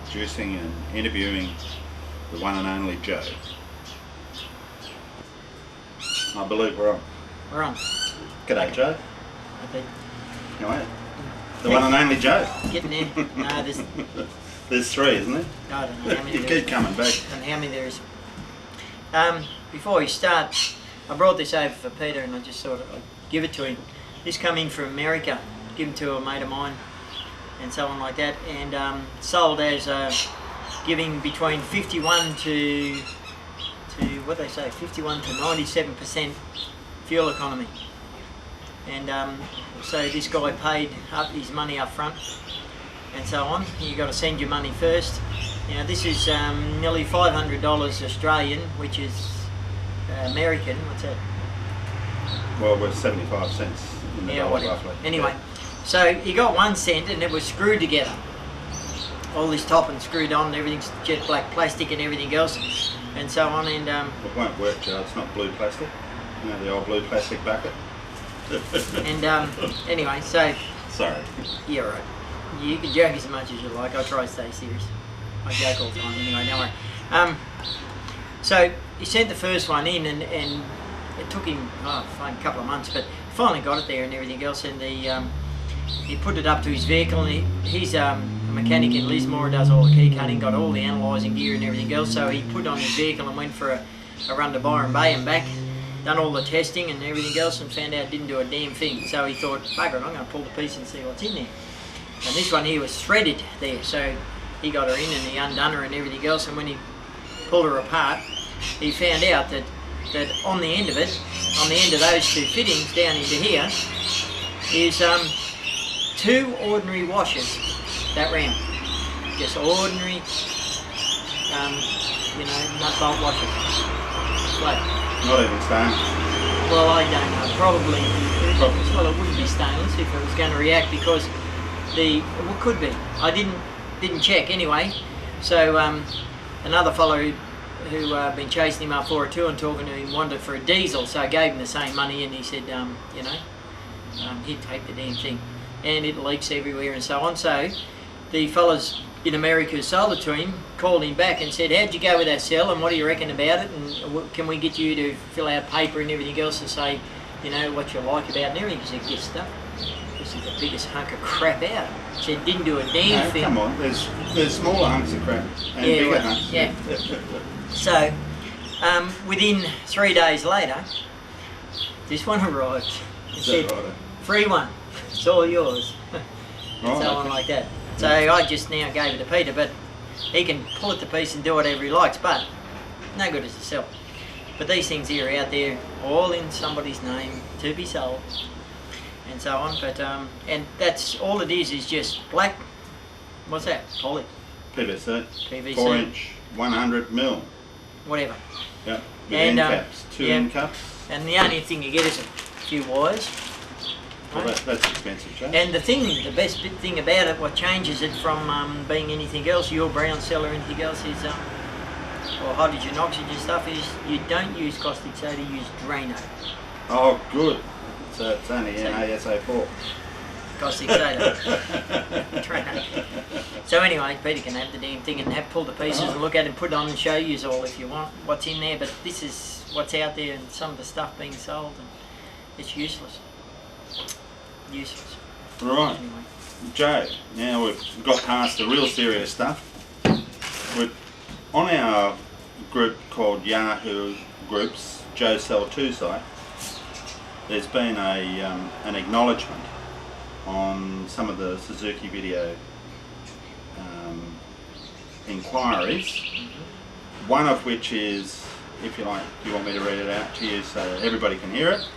introducing and interviewing the one and only Joe. I believe we're on. We're on. G'day, Joe. Okay. How are you? The one and only Joe. Getting there. No, there's... There's three, isn't there? I don't know how many You there is. keep coming back. I don't know how many there is. Before we start, I brought this over for Peter and I just thought I'd give it to him. This come in from America, given to a mate of mine and so on like that, and sold as giving between 51 to what they say, 51 to 97% fuel economy. And so this guy paid up his money up front and so on. You got to send your money first. Now this is nearly $500 Australian, which is American. What's that? Well, we're 75 cents in the dollar, whatever. roughly. Anyway, so he got 1 cent and it was screwed together. All this top and screwed on, everything's jet black plastic and everything else, and so on. And It won't work, Joe. It's not blue plastic. You know, the old blue plastic bucket. and anyway, so Sorry. yeah, right. You can joke as much as you like. I try to stay serious. I joke all the time. Anyway, don't worry. So he sent the first one in, and it took him a couple of months, but finally got it there and everything else. And he put it up to his vehicle, and he's a mechanic in Lismore, does all the key cutting, got all the analysing gear and everything else. So he put it on his vehicle and went for a run to Byron Bay and back. Done all the testing and everything else, and found out it didn't do a damn thing. So he thought, bugger it, I'm going to pull the piece and see what's in there. And this one here was threaded there, so he got her in and he undone her and everything else. And when he pulled her apart, he found out that on the end of it, on the end of those two fittings down into here, is two ordinary washers that ran. Just ordinary, nut bolt washers. Like, Not even stone. well, I don't know. Probably. Well, it wouldn't be stainless if it was going to react, because well, could be. I didn't check anyway. So another fellow who been chasing him up for it too and talking to him wanted for a diesel, so I gave him the same money, and he said, he'd take the damn thing, and it leaks everywhere and so on. So the fellas in America who sold it to him called him back and said, how'd you go with that sell, and what do you reckon about it, and can we get you to fill out paper and everything else to say, what you like about it and everything? He said, yes, stuff. This is the biggest hunk of crap out. He said, didn't do a damn No, thing. come on. There's smaller hunks of crap and bigger well, hunks. yeah. So within 3 days later, this one arrived. It Is said, that right? free one, it's all yours. and Right, so on okay. like that. So I just now gave it to Peter, but he can pull it to piece and do whatever he likes, but no good as a sell. But these things here are out there, all in somebody's name, to be sold, and so on. But and that's all it is just black, what's that, poly, PVC. PVC. 4-inch, 100 mil. whatever. Yep. With And, end caps, two yeah. end cups. And the only thing you get is a few wires. Well, right? that's expensive, Joe. And the best thing about it, what changes it from being anything else, your brown cell or anything else, is or hydrogen oxygen stuff, is you don't use caustic soda, you use Drano. Oh, good. So it's only NaSO4. Caustic soda. Drano. So anyway, Peter can have the damn thing and pull the pieces and look at it and put it on and show you all if you want what's in there. But this is what's out there and some of the stuff being sold, and it's useless. Useless. Right. Anyway. Joe, now we've got past the real serious stuff. We're on our group called Yahoo Groups, Joe Sell 2 site. There's been an acknowledgement on some of the Suzuki video inquiries. One of which is, if you like, you want me to read it out to you so everybody can hear it.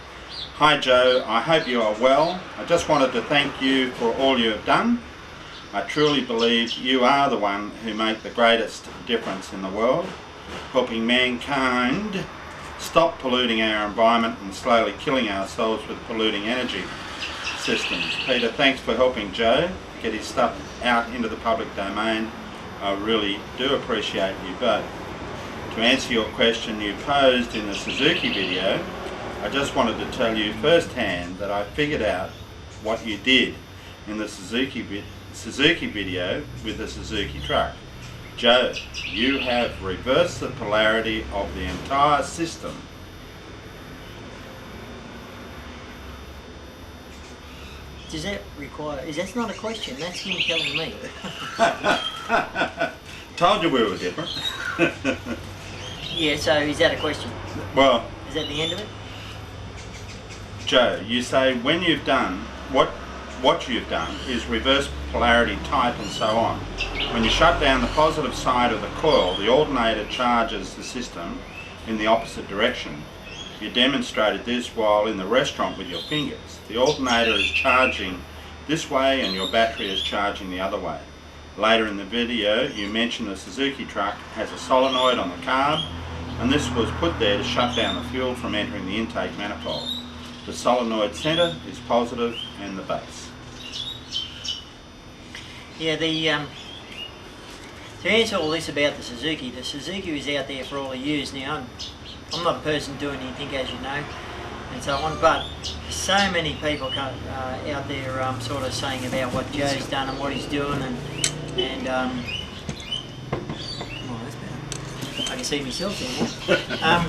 Hi Joe, I hope you are well. I just wanted to thank you for all you have done. I truly believe you are the one who make the greatest difference in the world, helping mankind stop polluting our environment and slowly killing ourselves with polluting energy systems. Peter, thanks for helping Joe get his stuff out into the public domain. I really do appreciate you both. To answer your question you posed in the Suzuki video, I just wanted to tell you firsthand that I figured out what you did in the Suzuki video with the Suzuki truck. Joe, you have reversed the polarity of the entire system. Does that require? That's not a question. That's him telling me. Told you we were different. Yeah. So is that a question? Well, Is that the end of it? Joe, you say when you've done what you've done is reverse polarity type and so on. When you shut down the positive side of the coil, the alternator charges the system in the opposite direction. You demonstrated this while in the restaurant with your fingers. The alternator is charging this way and your battery is charging the other way. Later in the video, you mentioned the Suzuki truck has a solenoid on the carb, and this was put there to shut down the fuel from entering the intake manifold. The solenoid centre is positive and the base. Yeah. To answer all this about the Suzuki is out there for all the years now. I'm not a person doing anything, as you know, and so on, but so many people out there sort of saying about what Joe's done and what he's doing, and oh, that's better. I can see myself there now.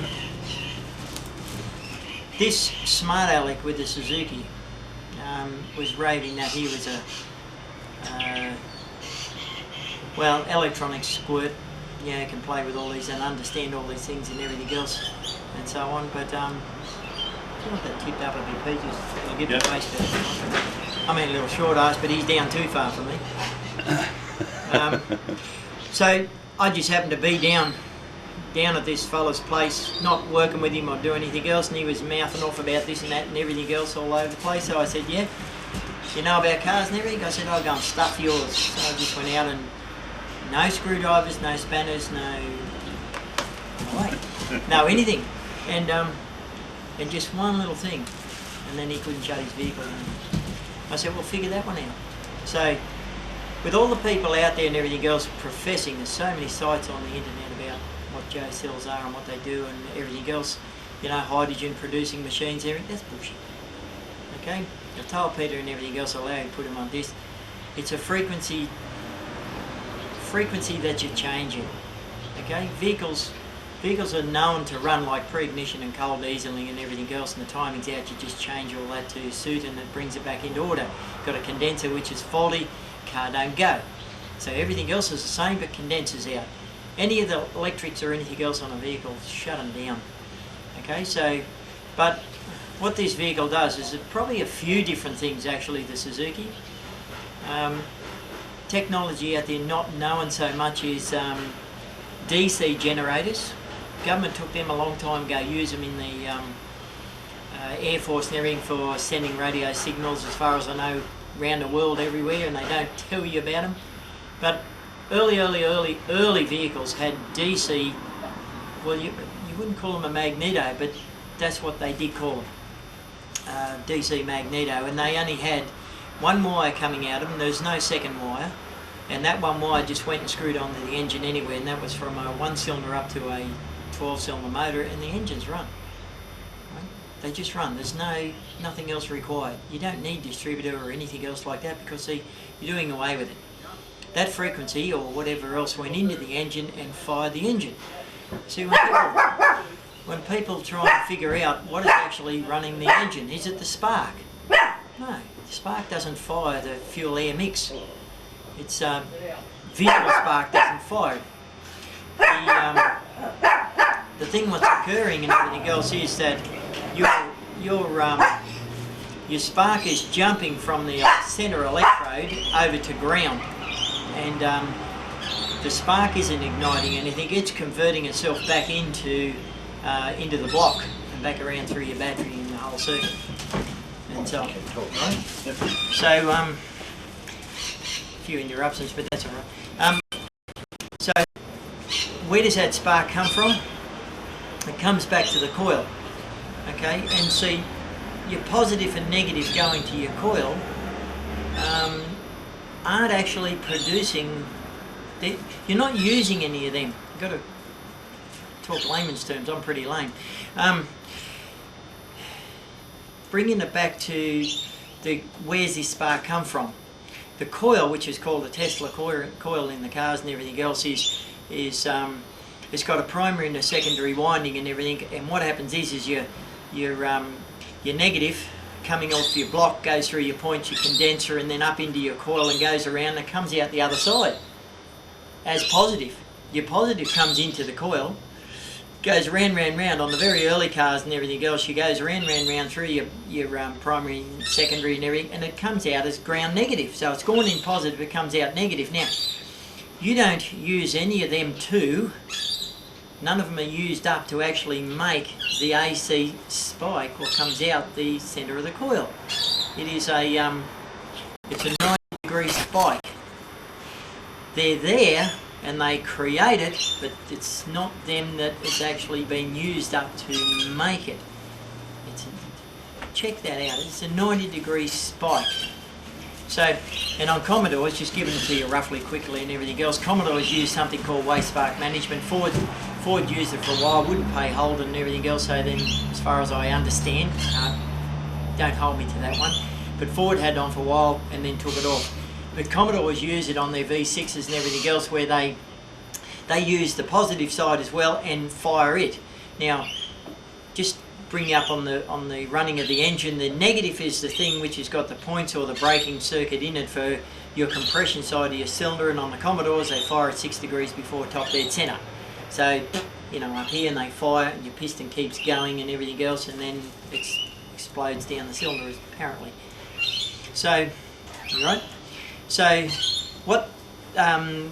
This smart aleck with the Suzuki was raving that he was a well, electronics squirt. Yeah, can play with all these and understand all these things and everything else and so on. But do you want that tipped up a bit, Pete? I'll give the face better. I mean, a little short ass, but he's down too far for me. So I just happened to be down at this fella's place, not working with him or doing anything else, and he was mouthing off about this and that and everything else all over the place. So I said, yeah, you know about cars and everything? I said, I'll go and stuff yours. So I just went out and no screwdrivers, no spanners, no anything, and just one little thing, and then he couldn't shut his vehicle down. I said, well, figure that one out. So, with all the people out there and everything else professing, there's so many sites on the internet about what Joe cells are and what they do and everything else, you know, hydrogen producing machines, everything, that's bullshit. Okay? I've told Peter and everything else, I'll allow you to put him on this. It's a frequency that you're changing. Okay, vehicles are known to run like pre-ignition and cold dieseling and everything else, and the timing's out, you just change all that to suit and it brings it back into order. Got a condenser which is faulty, car don't go. So everything else is the same, but condensers out. Any of the electrics or anything else on a vehicle, shut them down. Okay, so, but what this vehicle does is probably a few different things actually, the Suzuki. Technology out there not known so much is DC generators. Government took them a long time ago, use them in the Air Force and everything for sending radio signals, as far as I know, around the world everywhere, and they don't tell you about them. But early vehicles had DC, well you wouldn't call them a magneto, but that's what they did call them, DC magneto, and they only had one wire coming out of them, there's no second wire, and that one wire just went and screwed onto the engine anyway, and that was from a 1-cylinder up to a 12-cylinder motor, and the engines run. Right? They just run, there's nothing else required. You don't need distributor or anything else like that, because see, you're doing away with it. That frequency or whatever else went into the engine and fired the engine. See, when people try and figure out what is actually running the engine, is it the spark? No, the spark doesn't fire the fuel-air mix. It's vehicle spark doesn't fire it. The thing what's occurring and everything else is that your spark is jumping from the center electrode over to ground, and the spark isn't igniting anything. It's converting itself back into the block and back around through your battery and the whole circuit. And so, so a few interruptions, but that's all right. So, where does that spark come from? It comes back to the coil. Okay, and see, your positive and negative going to your coil aren't actually producing. You're not using any of them. You've got to talk layman's terms. I'm pretty lame. Bringing it back to where's this spark come from? the coil, which is called the Tesla coil in the cars and everything else, is it's got a primary and a secondary winding and everything. And what happens is your negative coming off your block goes through your points, your condenser, and then up into your coil and goes around and comes out the other side as positive. Your positive comes into the coil, goes round on the very early cars and everything else. She goes round through your primary, secondary and everything, and it comes out as ground negative. So it's gone in positive, it comes out negative. Now, you don't use any of them two. None of them are used up to actually make the AC spike what comes out the centre of the coil. It is it's a 90-degree spike. They're there and they create it, but it's not them that it's actually been used up to make it. Check that out. It's a 90-degree spike. So, and on Commodores, just giving it to you roughly, quickly, and everything else, Commodores use something called waste spark management. Ford used it for a while, wouldn't pay Holden and everything else, so then, as far as I understand, don't hold me to that one, but Ford had it on for a while and then took it off. But Commodores use it on their V6s and everything else, where they use the positive side as well and fire it. Now, just bring you up on the running of the engine. The negative is the thing which has got the points or the braking circuit in it for your compression side of your cylinder, and on the Commodores they fire at 6 degrees before top dead centre. So, you know, up here, and they fire and your piston keeps going and everything else, and then it explodes down the cylinder apparently. So, right. So, what the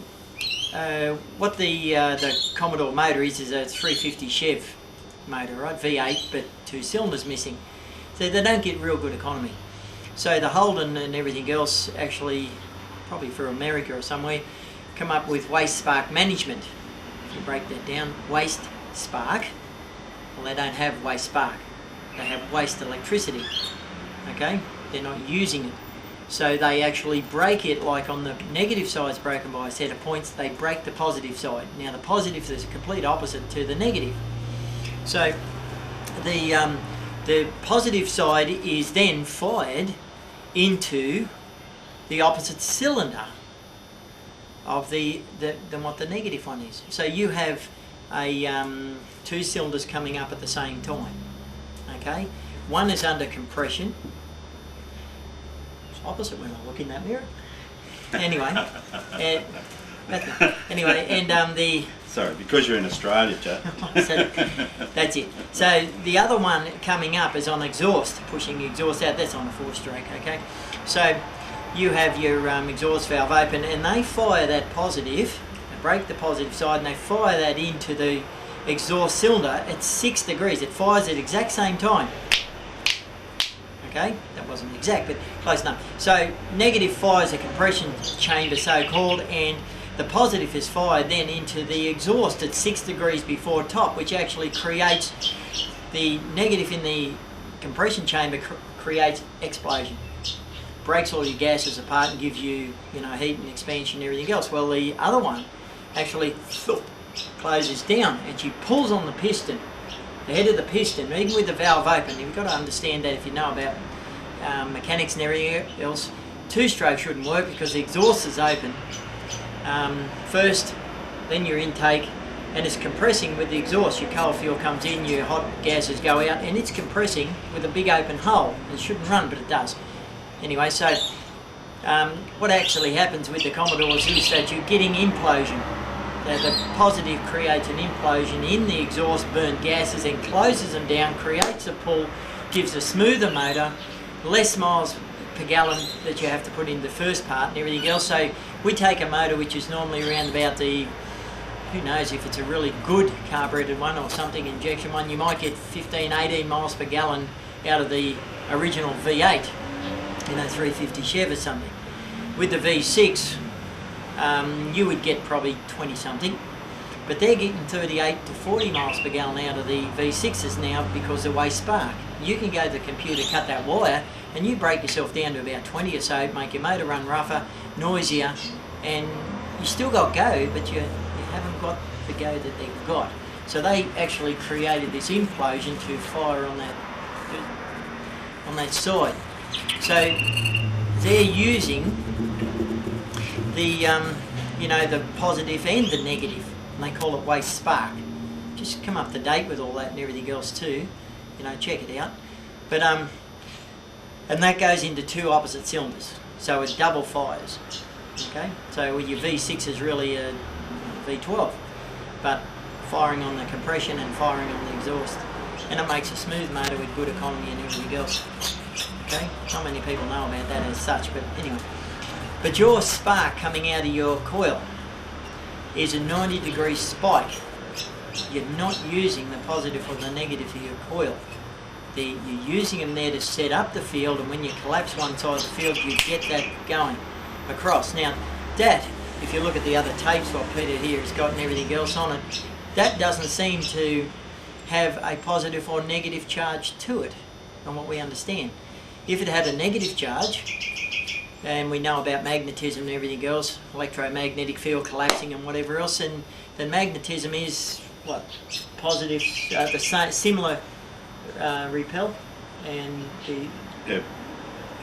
Commodore motor is a 350 Chev motor, right? V8, but 2 cylinders missing. So they don't get real good economy. So the Holden and everything else actually, probably for America or somewhere, come up with waste spark management. If you break that down, waste spark, well, they don't have waste spark. They have waste electricity, okay? They're not using it. So they actually break it, like on the negative side is broken by a set of points, they break the positive side. Now the positive is complete opposite to the negative. So the positive side is then fired into the opposite cylinder of than what the negative one is. So you have a 2 cylinders coming up at the same time. Okay, one is under compression. It's opposite when I look in that mirror. Anyway, the sorry, because you're in Australia, Joe. So that's it. So the other one coming up is on exhaust, pushing the exhaust out. That's on a 4-stroke, okay? So you have your exhaust valve open, and they fire that positive, they break the positive side, and they fire that into the exhaust cylinder at 6 degrees. It fires at exact same time. Okay, that wasn't exact, but close enough. So negative fires a compression chamber, so-called, and the positive is fired then into the exhaust at 6 degrees before top, which actually creates the negative in the compression chamber, creates explosion. Breaks all your gases apart and gives you, heat and expansion and everything else. Well, the other one actually closes down, and she pulls on the piston, the head of the piston, even with the valve open. You've got to understand that if you know about mechanics and everything else. 2-stroke shouldn't work because the exhaust is open first, then your intake, and it's compressing with the exhaust. Your coal fuel comes in, your hot gases go out, and it's compressing with a big open hole. It shouldn't run, but it does. Anyway, so what actually happens with the Commodores is that you're getting implosion. The positive creates an implosion in the exhaust, burnt gases, and closes them down, creates a pull, gives a smoother motor, less miles per gallon that you have to put in the first part and everything else. So we take a motor which is normally around about the, who knows if it's a really good carbureted one or something, injection one, you might get 15, 18 miles per gallon out of the original V8, 350 Chev or something. With the V6, you would get probably 20 something, but they're getting 38 to 40 miles per gallon out of the V6s now because of waste spark. You can go to the computer, cut that wire, and you break yourself down to about 20 or so, make your motor run rougher, noisier, and you still got go, but you haven't got the go that they've got. So they actually created this implosion to fire on that side. So they're using you know, the positive and the negative, and they call it waste spark. Just come up to date with all that and everything else too, you know, check it out. But and that goes into two opposite cylinders, so it double fires. Okay, so your V6 is really a V12, but firing on the compression and firing on the exhaust, and it makes a smooth motor with good economy and everything else. Okay, not many people know about that as such, but anyway. But your spark coming out of your coil is a 90-degree spike. You're not using the positive or the negative of your coil. You're using them there to set up the field, and when you collapse one side of the field, you get that going across. Now, that, if you look at the other tapes what Peter here has got and everything else on it, that doesn't seem to have a positive or negative charge to it, on what we understand. If it had a negative charge, and we know about magnetism and everything else, electromagnetic field collapsing and whatever else, and then magnetism is what? Positive, the same, similar repel, and the... Yeah,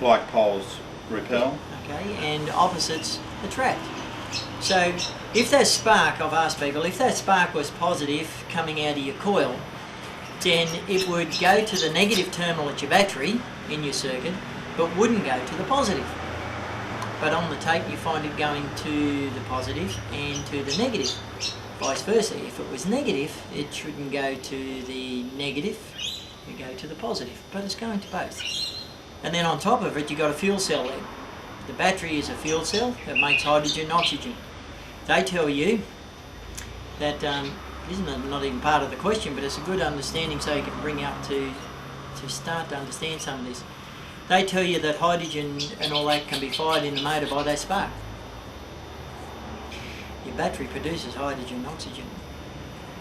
like poles repel. Okay, and opposites attract. So if that spark, I've asked people, if that spark was positive coming out of your coil, then it would go to the negative terminal at your battery in your circuit, but wouldn't go to the positive. But on the tape you find it going to the positive and to the negative. Vice versa, if it was negative, it shouldn't go to the negative, it would go to the positive, but it's going to both. And then on top of it you've got a fuel cell there. The battery is a fuel cell that makes hydrogen and oxygen. They tell you that, isn't not even part of the question, but it's a good understanding so you can bring up to start to understand some of this. They tell you that hydrogen and all that can be fired in the motor by that spark. Your battery produces hydrogen and oxygen.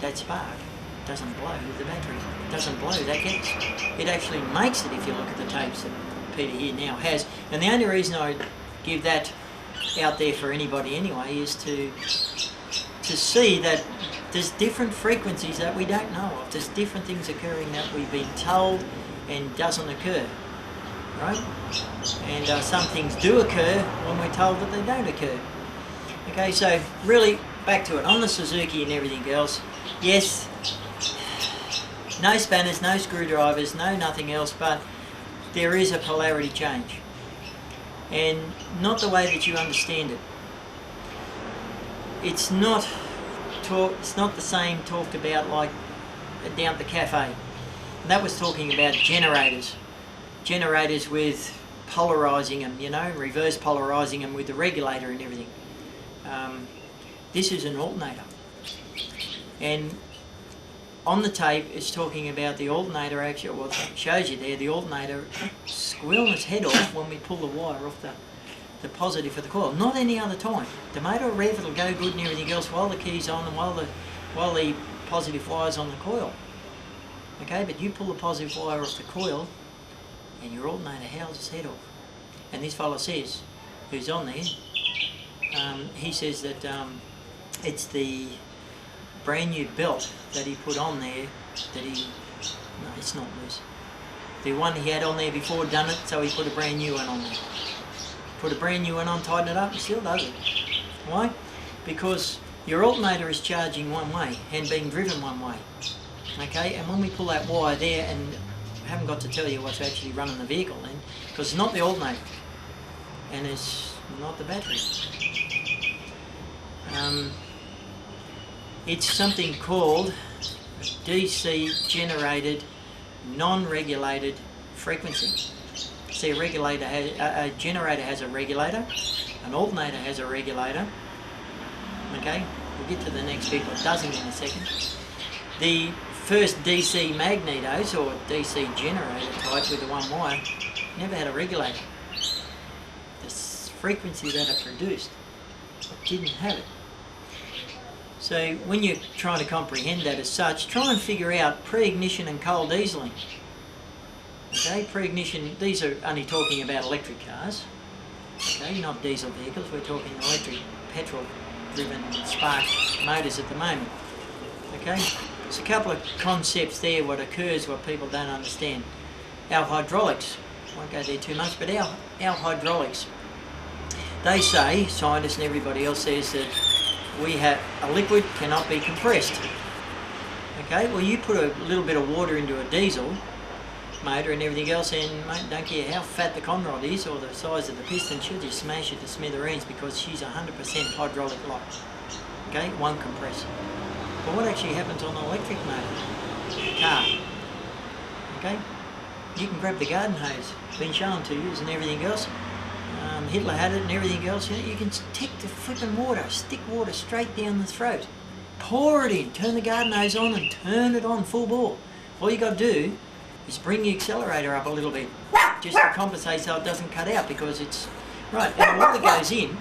That spark doesn't blow the battery. It doesn't blow that gas. It actually makes it, if you look at the tapes that Peter here now has. And the only reason I give that out there for anybody anyway is to see that there's different frequencies that we don't know of. There's different things occurring that we've been told and doesn't occur, right? And some things do occur when we're told that they don't occur. Okay, so really back to it. On the Suzuki and everything else, yes, no spanners, no screwdrivers, no nothing else, but there is a polarity change. And not the way that you understand it. It's not the same talked about like down at the cafe. And that was talking about generators. Generators with polarising them, you know, reverse polarising them with the regulator and everything. This is an alternator. And on the tape it's talking about the alternator actually, well, it shows you there, the alternator squealing its head off when we pull the wire off the positive of the coil. Not any other time. The motor will rev, it'll go good and everything else while the key's on and while the positive wire's on the coil. Okay, but you pull the positive wire off the coil and your alternator howls its head off. And this fellow says, who's on there, he says that it's the brand new belt that he put on there that no, it's not loose. The one he had on there before done it, so he put a brand new one on there. Put a brand new one on, tighten it up, and still does it. Why? Because your alternator is charging one way and being driven one way. Okay, and when we pull that wire there, and I haven't got to tell you what's actually running the vehicle then, because it's not the alternator and it's not the battery. It's something called DC generated non-regulated frequency. See, a generator has a regulator, an alternator has a regulator. Okay, we'll get to the next bit, what doesn't in a second. The first DC magnetos or DC generator type with the one wire never had a regulator. The frequency that it produced didn't have it. So when you're trying to comprehend that as such, try and figure out pre-ignition and cold dieseling. Okay, pre-ignition, these are only talking about electric cars. Okay, not diesel vehicles, we're talking electric, petrol-driven spark motors at the moment. Okay, there's a couple of concepts there, what occurs, what people don't understand. Our hydraulics, I won't go there too much, but our hydraulics, they say, scientists and everybody else says that a liquid cannot be compressed. Okay, well you put a little bit of water into a diesel motor and everything else, and mate, don't care how fat the conrod is or the size of the piston, she'll just smash it to smithereens because she's 100% hydraulic locked. Okay, it won't compress. But what actually happens on an electric motor? Car. Okay, you can grab the garden hose, been shown to you, and everything else. Hitler had it and everything else. You can stick the flipping water, stick water straight down the throat. Pour it in, turn the garden hose on and turn it on full bore. All you got to do is bring the accelerator up a little bit, just to compensate so it doesn't cut out, because it's, right, and the water goes in,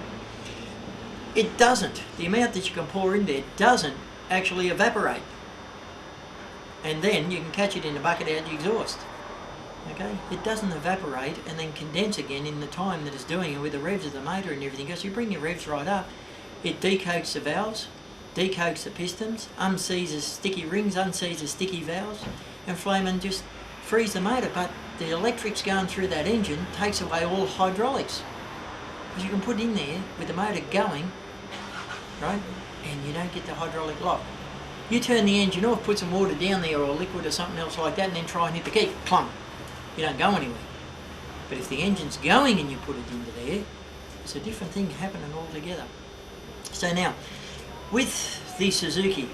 it doesn't, the amount that you can pour in there doesn't actually evaporate. And then you can catch it in a bucket out the exhaust. Okay, it doesn't evaporate and then condense again in the time that it's doing it with the revs of the motor and everything else. You bring your revs right up, it decoats the valves, decoats the pistons, unseizes sticky rings, unseizes sticky valves, and flaming just frees the motor. But the electrics going through that engine takes away all hydraulics, because you can put in there with the motor going, right, and you don't get the hydraulic lock. You turn the engine off, put some water down there or a liquid or something else like that, and then try and hit the key, plumb. You don't go anywhere. But if the engine's going and you put it into there, it's a different thing happening altogether. So now, with the Suzuki,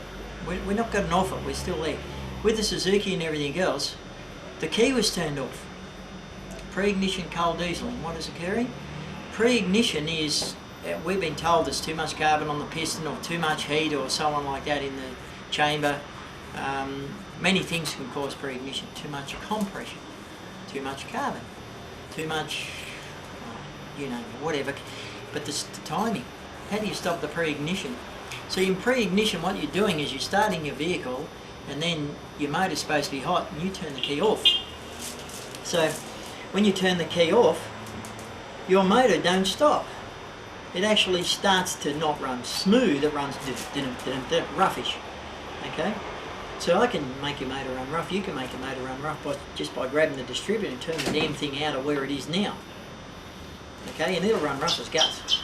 we're not got an offer, we're still there. With the Suzuki and everything else, the key was turned off. Pre-ignition coal diesel, and what is occurring? Pre-ignition is, we've been told there's too much carbon on the piston or too much heat or so on like that in the chamber. Many things can cause pre-ignition. Too much compression, too much carbon, too much, you know, whatever. But the timing, how do you stop the pre-ignition? So in pre-ignition, what you're doing is you're starting your vehicle and then your motor's supposed to be hot and you turn the key off. So when you turn the key off, your motor don't stop. It actually starts to not run smooth, it runs roughish. Okay? So I can make your motor run rough, you can make your motor run rough just by grabbing the distributor and turning the damn thing out of where it is now. Okay, and it'll run rough as guts.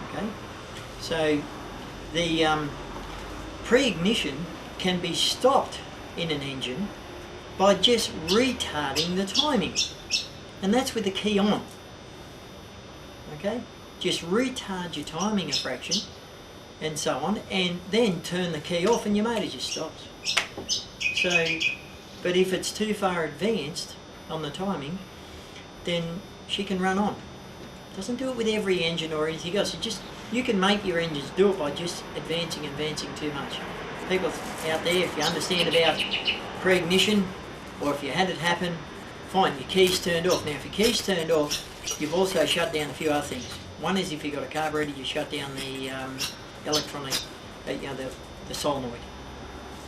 Okay? So the pre-ignition can be stopped in an engine by just retarding the timing. And that's with the key on. Okay? Just retard your timing a fraction and so on, and then turn the key off and your motor just stops. So, but if it's too far advanced on the timing, then she can run on. Doesn't do it with every engine or anything else. You can make your engines do it by just advancing too much. People out there, if you understand about pre-ignition, or if you had it happen, fine, your key's turned off. Now if your key's turned off, you've also shut down a few other things. One is if you've got a carburetor, you shut down the electronic, the solenoid.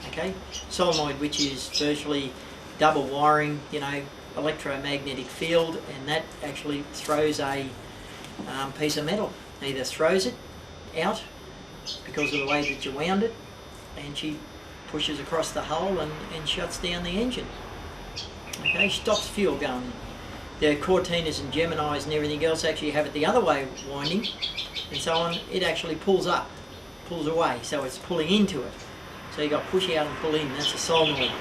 Okay, solenoid, which is virtually double wiring, you know, electromagnetic field, and that actually throws a piece of metal. Either throws it out because of the way that you wound it, and she pushes across the hull and shuts down the engine. Okay, stops fuel going in. The Cortinas and Geminis and everything else actually have it the other way winding, and so on. It actually pulls up, pulls away, so it's pulling into it. So you got push out and pull in, that's a solenoid.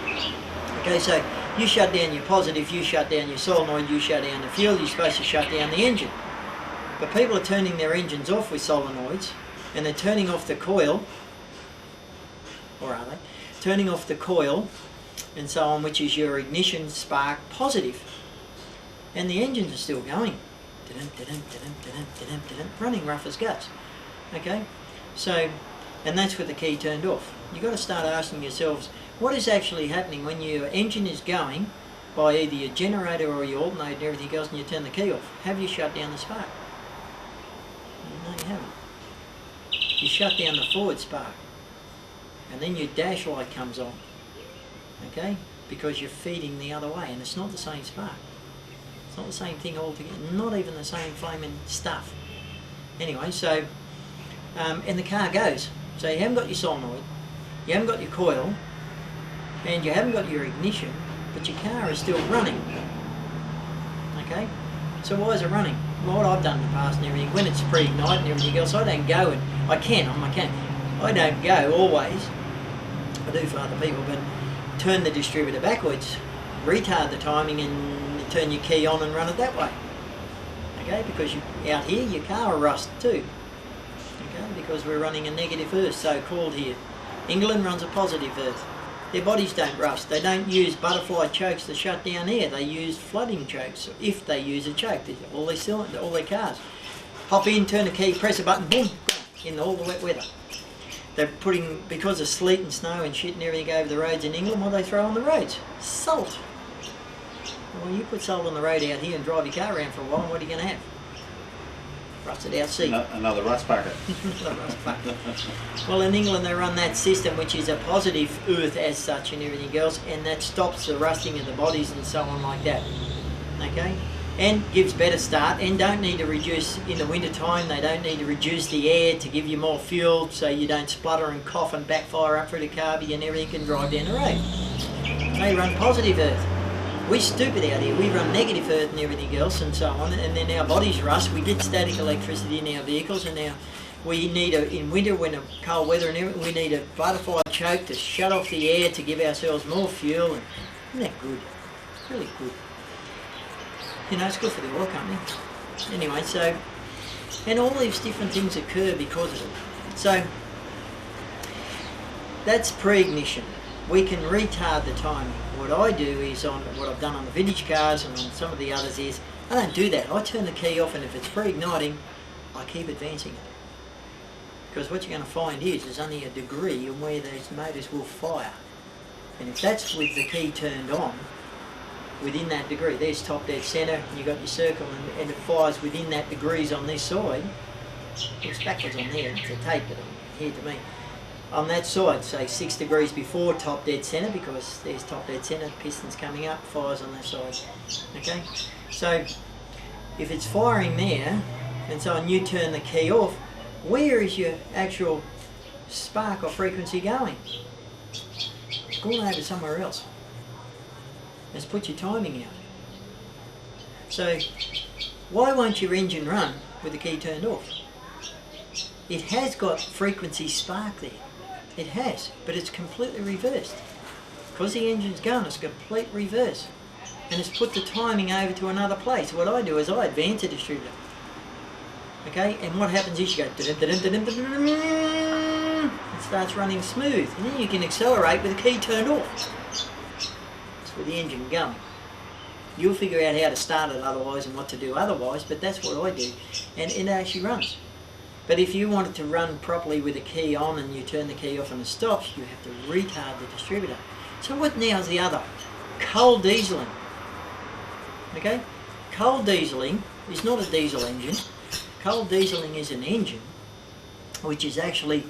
Okay, so you shut down your positive, you shut down your solenoid, you shut down the fuel, you're supposed to shut down the engine. But people are turning their engines off with solenoids, and they're turning off the coil, or are they? Turning off the coil and so on, which is your ignition spark positive. And the engines are still going, running rough as guts. Okay, so, and that's with the key turned off. You've got to start asking yourselves, what is actually happening when your engine is going by either your generator or your alternator and everything else, and you turn the key off? Have you shut down the spark? No, you haven't. You shut down the forward spark, and then your dash light comes on. Okay, because you're feeding the other way, and it's not the same spark. It's not the same thing altogether, not even the same flaming stuff. Anyway, so, and the car goes. So you haven't got your solenoid, you haven't got your coil, and you haven't got your ignition, but your car is still running. Okay? So why is it running? what I've done in the past and everything, when it's pre-ignite and everything else, I don't go and I don't go always. I do for other people, but turn the distributor backwards, retard the timing, and turn your key on and run it that way. Okay, because out here your car will rust too. Okay, because we're running a negative earth, so called here. England runs a positive earth. Their bodies don't rust. They don't use butterfly chokes to shut down air. They use flooding chokes if they use a choke. All their cars. Hop in, turn the key, press a button, boom, in all the wet weather. They're putting, because of sleet and snow and shit and everything over the roads in England, what do they throw on the roads? Salt. Well, you put salt on the road out here and drive your car around for a while, and what are you going to have? Rusted out seat. Another rust bucket. Well, in England they run that system, which is a positive earth as such and everything else, and that stops the rusting of the bodies and so on like that. Okay? And gives better start, and don't need to reduce in the winter time. They don't need to reduce the air to give you more fuel, so you don't splutter and cough and backfire up through the carby and everything can drive down the road. They run positive earth. We're stupid out here. We run negative earth and everything else and so on, and then our bodies rust. We get static electricity in our vehicles, and now we need in winter, when a cold weather and everything, we need a butterfly choke to shut off the air to give ourselves more fuel. And isn't that good? It's really good. You know, it's good for the oil company. Anyway, so, and all these different things occur because of it. So, that's pre-ignition. We can retard the timing. What I do is, on what I've done on the vintage cars and on some of the others is, I don't do that. I turn the key off, and if it's pre-igniting, I keep advancing it. Because what you're going to find is, there's only a degree in where these motors will fire. And if that's with the key turned on, within that degree, there's top dead centre, and you've got your circle, and it fires within that degrees on this side. It's backwards on there, it's a tape, but here to me. On that side, say 6 degrees before top dead centre, because there's top dead centre, pistons coming up, fires on that side. Okay? So, if it's firing there, and so on, you turn the key off, where is your actual spark or frequency going? It's going over somewhere else. Let's put your timing out. So, why won't your engine run with the key turned off? It has got frequency spark there. It has, but it's completely reversed. Because the engine's going, it's complete reverse. And it's put the timing over to another place. What I do is I advance the distributor. Okay, and what happens is you go, it starts running smooth. And then you can accelerate with the key turned off. That's with the engine going. You'll figure out how to start it otherwise and what to do otherwise, but that's what I do. And it actually runs. But if you want it to run properly with the key on and you turn the key off and it stops, you have to retard the distributor. So what now is the other? Cold dieseling. Okay? Cold dieseling is not a diesel engine. Cold dieseling is an engine which is actually,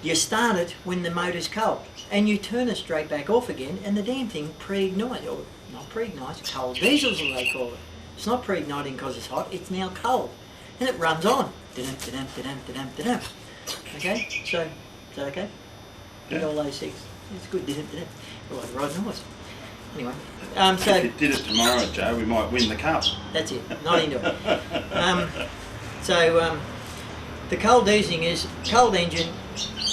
you start it when the motor's cold and you turn it straight back off again and the damn thing pre-ignites, or not pre-ignites, cold diesels as they call it. It's not pre-igniting because it's hot, it's now cold. And it runs on. Okay, so is that okay? Get all those things. It's good. Oh, I ride noise. Anyway, so if you did it tomorrow, Joe, we might win the cup. That's it. Not into it. The cold dieseling is cold engine.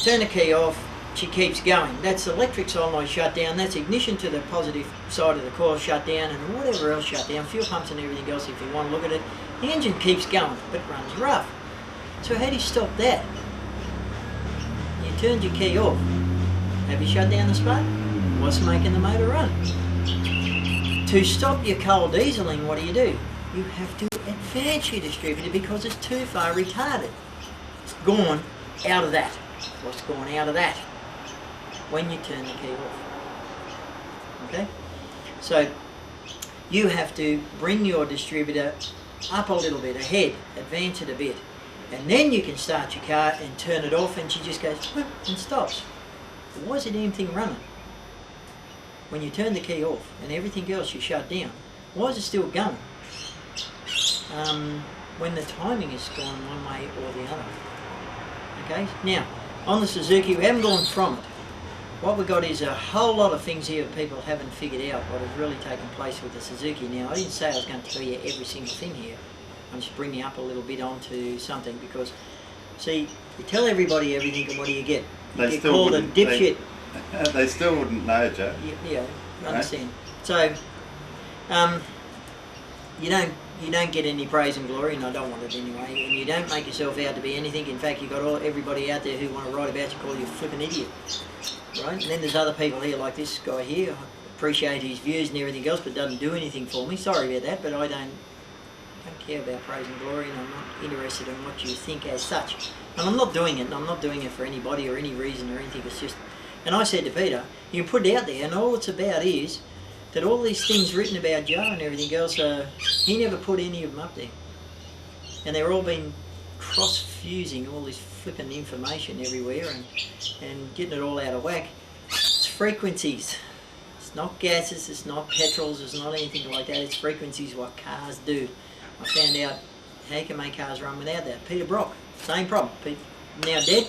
Turn the key off. She keeps going. That's electric solenoid shut down. That's ignition to the positive side of the coil shut down, and whatever else shut down. Fuel pumps and everything else. If you want to look at it, the engine keeps going, but runs rough. So how do you stop that? You turned your key off. Have you shut down the spark? What's making the motor run? To stop your cold dieseling, what do? You have to advance your distributor because it's too far retarded. It's gone out of that. What's gone out of that? When you turn the key off. Okay? So you have to bring your distributor up a little bit, ahead, advance it a bit. And then you can start your car and turn it off and she just goes whoop, and stops. Why is the damn thing running? When you turn the key off and everything else you shut down, why is it still going? When the timing is gone one way or the other. Okay, now on the Suzuki we haven't gone from it. What we've got is a whole lot of things here that people haven't figured out what has really taken place with the Suzuki. Now I didn't say I was going to tell you every single thing here. I'm just bringing up a little bit onto something because, see, you tell everybody everything and what do you get? You get called a dipshit. They still wouldn't know, Joe. Yeah, I understand. So, you don't get any praise and glory, and I don't want it anyway. And you don't make yourself out to be anything. In fact, you've got everybody out there who want to write about you, call you a flippin' idiot, right? And then there's other people here, like this guy here. I appreciate his views and everything else, but doesn't do anything for me. Sorry about that, but I don't care about praise and glory, and I'm not interested in what you think as such. And I'm not doing it, and I'm not doing it for anybody or any reason or anything. It's just, and I said to Peter, you can put it out there, and all it's about is that all these things written about Joe and everything else, he never put any of them up there. And they're all been cross-fusing all this flipping information everywhere and getting it all out of whack. It's frequencies. It's not gases, it's not petrols, it's not anything like that. It's frequencies, what cars do. I found out how you can make cars run without that. Peter Brock, same problem. Now dead,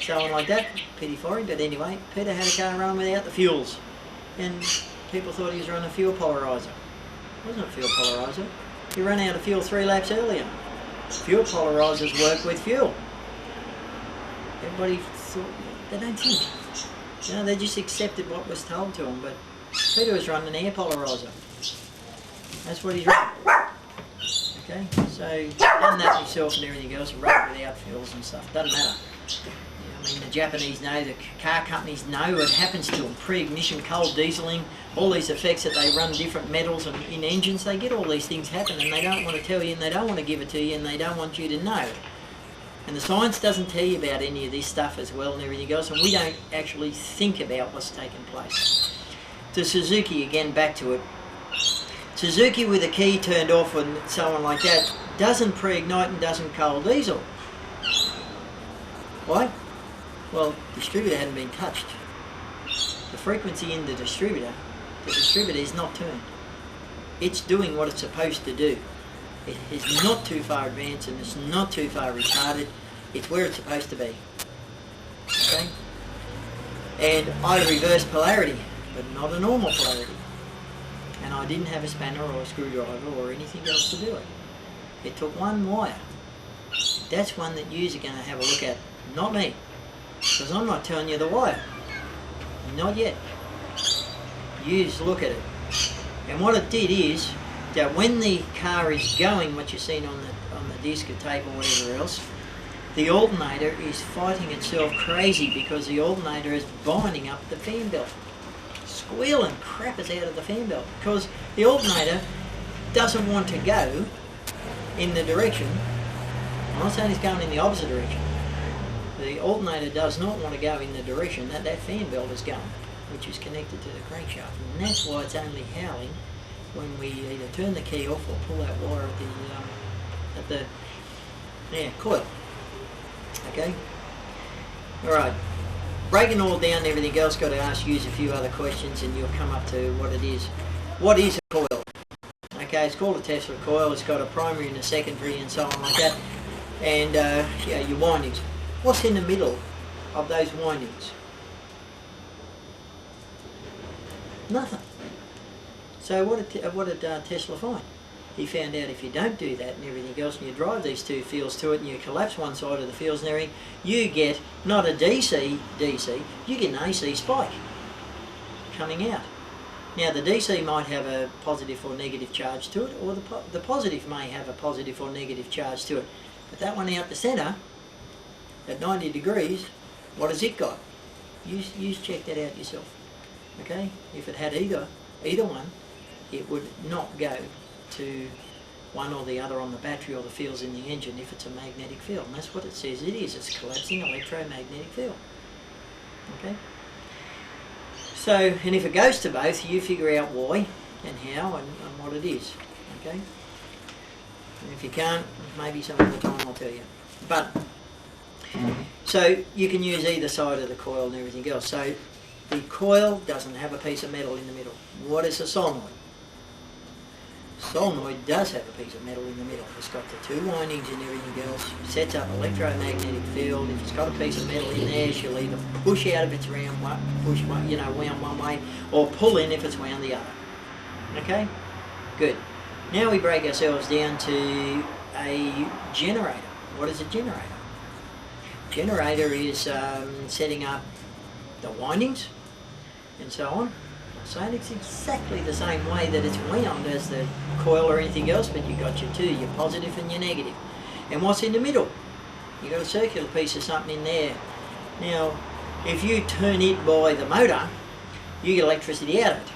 someone like that, pity for him, but anyway, Peter had a car run without the fuels. And people thought he was running a fuel polarizer. It wasn't a fuel polarizer. He ran out of fuel 3 laps earlier. Fuel polarizers work with fuel. Everybody thought, they don't think. You know, they just accepted what was told to them, but Peter was running an air polarizer. That's what he's running. Okay, so done that himself and everything else, run without fuels and stuff, doesn't matter. I mean, the Japanese know, the car companies know what happens to them. Pre-ignition, cold dieseling, all these effects that they run different metals in engines, they get all these things happen and they don't want to tell you and they don't want to give it to you and they don't want you to know. And the science doesn't tell you about any of this stuff as well and everything else, and we don't actually think about what's taking place. To Suzuki, again, back to it. Suzuki with a key turned off and someone like that doesn't pre-ignite and doesn't cold diesel. Why? Well, distributor hadn't been touched. The frequency in the distributor is not turned. It's doing what it's supposed to do. It is not too far advanced and it's not too far retarded. It's where it's supposed to be. Okay? And I reversed polarity, but not a normal polarity. And I didn't have a spanner or a screwdriver or anything else to do it. It took one wire. That's one that you're going to have a look at, not me. Because I'm not telling you the wire. Not yet. You just look at it. And what it did is that when the car is going, what you've seen on the disc or tape or whatever else, the alternator is fighting itself crazy because the alternator is binding up the fan belt. Squealing crap is out of the fan belt because the alternator doesn't want to go in the direction. I'm not saying it's going in the opposite direction. The alternator does not want to go in the direction that fan belt is going, which is connected to the crankshaft. And that's why it's only howling when we either turn the key off or pull that wire at the coil. Okay? Alright. Breaking all down and everything else, got to ask you a few other questions and you'll come up to what it is. What is a coil? Okay, it's called a Tesla coil. It's got a primary and a secondary and so on like that. And your windings. What's in the middle of those windings? Nothing. So what did Tesla find? He found out if you don't do that and everything else and you drive these two fields to it and you collapse one side of the fields and everything, you get not a DC, you get an AC spike coming out. Now the DC might have a positive or negative charge to it, or the positive may have a positive or negative charge to it. But that one out the centre, at 90 degrees, what has it got? You check that out yourself. Okay? If it had either one, it would not go to one or the other on the battery or the fields in the engine if it's a magnetic field. And that's what it says it is. It's collapsing electromagnetic field. Okay? So, and if it goes to both, you figure out why and how and what it is. Okay? And if you can't, maybe some other time I'll tell you. But, so you can use either side of the coil and everything else. So the coil doesn't have a piece of metal in the middle. What is a solenoid? Solenoid does have a piece of metal in the middle. It's got the two windings and everything else. Sets up electromagnetic field. If it's got a piece of metal in there, she'll either push out if it's wound one way, or pull in if it's wound the other. Okay? Good. Now we break ourselves down to a generator. What is a generator? Generator is setting up the windings and so on. So it's exactly the same way that it's wound as the coil or anything else, but you've got your two, your positive and your negative. And what's in the middle? You've got a circular piece of something in there. Now, if you turn it by the motor, you get electricity out of it.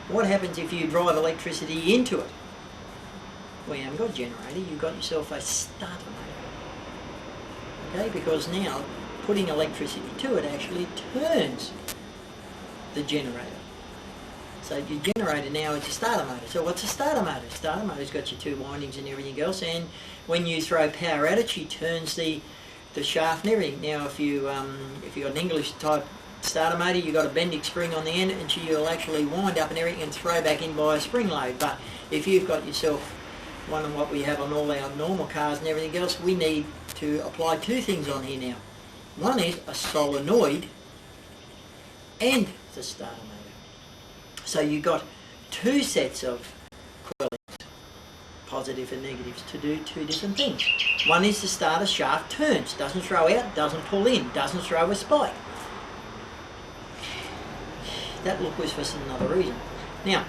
What happens if you drive electricity into it? Well, you haven't got a generator, you've got yourself a starter motor. Okay, because now putting electricity to it actually turns the generator. So your generator now is a starter motor. So what's a starter motor? Starter motor's got your two windings and everything else, and when you throw power at it, she turns the shaft and everything. Now if you got an English type starter motor, you've got a bending spring on the end, and she'll actually wind up and everything and throw back in by a spring load. But if you've got yourself one of what we have on all our normal cars and everything else, we need to apply two things on here now. One is a solenoid and the starter motor. So you've got two sets of coilings, positive and negatives, to do two different things. One is the starter shaft turns, doesn't throw out, doesn't pull in, doesn't throw a spike. That look was for another reason. Now,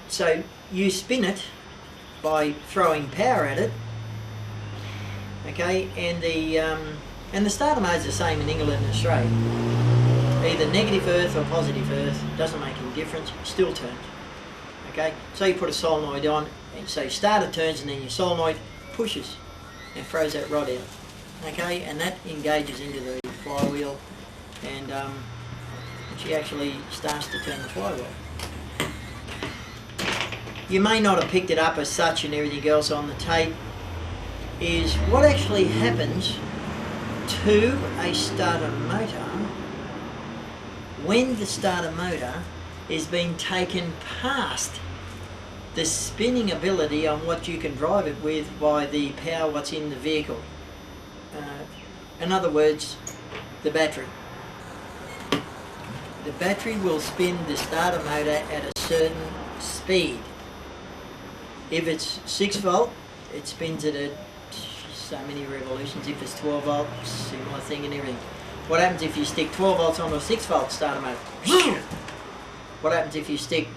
so you spin it by throwing power at it, okay, and the starter mode is the same in England and Australia. Either negative earth or positive earth, doesn't make any difference, still turns. Okay, so you put a solenoid on, and so your starter turns, and then your solenoid pushes and throws that rod out. Okay, and that engages into the flywheel, and she actually starts to turn the flywheel. You may not have picked it up as such and everything else on the tape, is what actually happens to a starter motor when the starter motor is being taken past the spinning ability on what you can drive it with by the power what's in the vehicle. In other words, the battery. The battery will spin the starter motor at a certain speed. If it's 6 volt, it spins it at so many revolutions. If it's 12 volt, similar thing and everything. What happens if you stick 12 volts onto a 6 volt starter motor? What happens if you stick